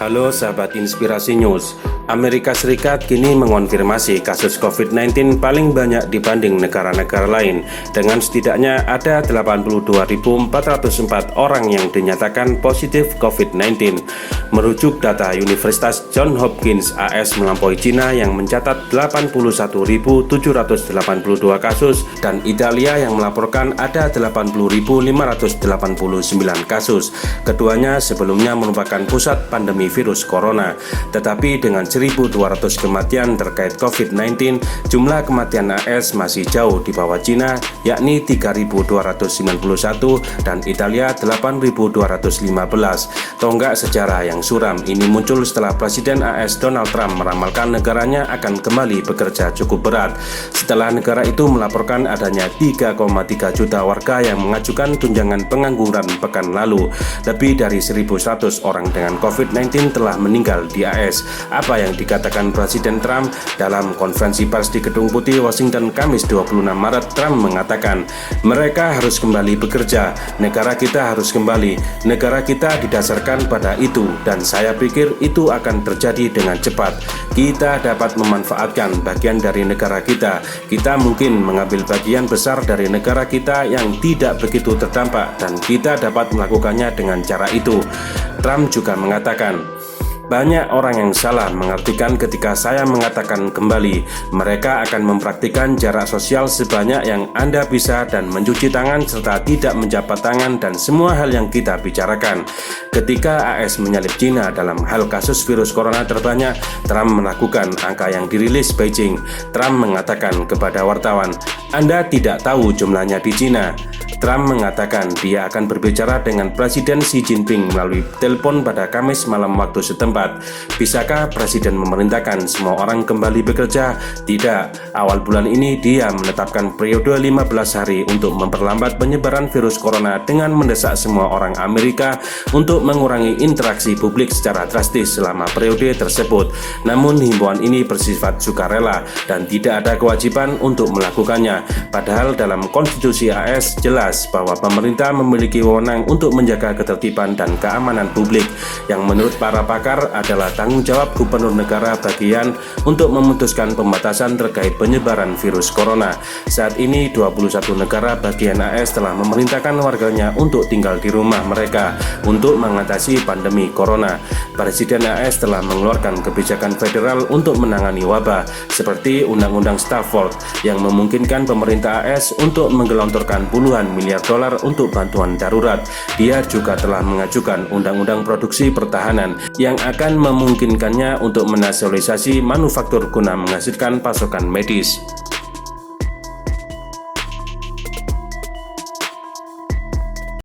Halo sahabat Inspirasi News, Amerika Serikat kini mengonfirmasi kasus COVID-19 paling banyak dibanding negara-negara lain dengan setidaknya ada 82.404 orang yang dinyatakan positif COVID-19. Merujuk data Universitas Johns Hopkins AS melampaui Cina yang mencatat 81.782 kasus dan Italia yang melaporkan ada 80.589 kasus. Keduanya sebelumnya merupakan pusat pandemi virus corona, tetapi dengan 1.200 kematian terkait COVID-19, jumlah kematian AS masih jauh di bawah Cina, yakni 3.291 dan Italia 8.215. Tonggak sejarah yang suram ini muncul setelah Presiden AS Donald Trump meramalkan negaranya akan kembali bekerja cukup berat. Setelah negara itu melaporkan adanya 3,3 juta warga yang mengajukan tunjangan pengangguran pekan lalu. Lebih dari 1.100 orang dengan COVID-19 telah meninggal di AS. Apa yang dikatakan Presiden Trump dalam konferensi pers di Gedung Putih, Washington, Kamis 26 Maret, Trump mengatakan, mereka harus kembali bekerja, negara kita harus kembali, negara kita didasarkan pada itu, dan saya pikir itu akan terjadi dengan cepat. Kita dapat memanfaatkan bagian dari negara kita. Kita mungkin mengambil bagian besar dari negara kita yang tidak begitu terdampak, dan kita dapat melakukannya dengan cara itu. Trump juga mengatakan, banyak orang yang salah mengartikan ketika saya mengatakan kembali. Mereka akan mempraktikkan jarak sosial sebanyak yang Anda bisa dan mencuci tangan serta tidak menjabat tangan dan semua hal yang kita bicarakan. Ketika AS menyalip Cina dalam hal kasus virus corona terbanyak, Trump melakukan angka yang dirilis Beijing. Trump mengatakan kepada wartawan, Anda tidak tahu jumlahnya di Cina. Trump mengatakan dia akan berbicara dengan Presiden Xi Jinping melalui telepon pada Kamis malam waktu setempat. Bisakah Presiden memerintahkan semua orang kembali bekerja? Tidak. Awal bulan ini dia menetapkan periode 15 hari untuk memperlambat penyebaran virus corona dengan mendesak semua orang Amerika untuk mengurangi interaksi publik secara drastis selama periode tersebut. Namun himbauan ini bersifat sukarela dan tidak ada kewajiban untuk melakukannya. Padahal dalam konstitusi AS jelas bahwa pemerintah memiliki wewenang untuk menjaga ketertiban dan keamanan publik, yang menurut para pakar adalah tanggung jawab gubernur negara bagian untuk memutuskan pembatasan terkait penyebaran virus corona. Saat ini 21 negara bagian AS telah memerintahkan warganya untuk tinggal di rumah mereka untuk mengatasi pandemi corona. Presiden AS telah mengeluarkan kebijakan federal untuk menangani wabah seperti Undang-Undang Stafford yang memungkinkan pemerintah AS untuk menggelontorkan puluhan miliar dolar untuk bantuan darurat. Dia juga telah mengajukan Undang-Undang Produksi Pertahanan yang akan memungkinkannya untuk menasionalisasi manufaktur guna menghasilkan pasokan medis.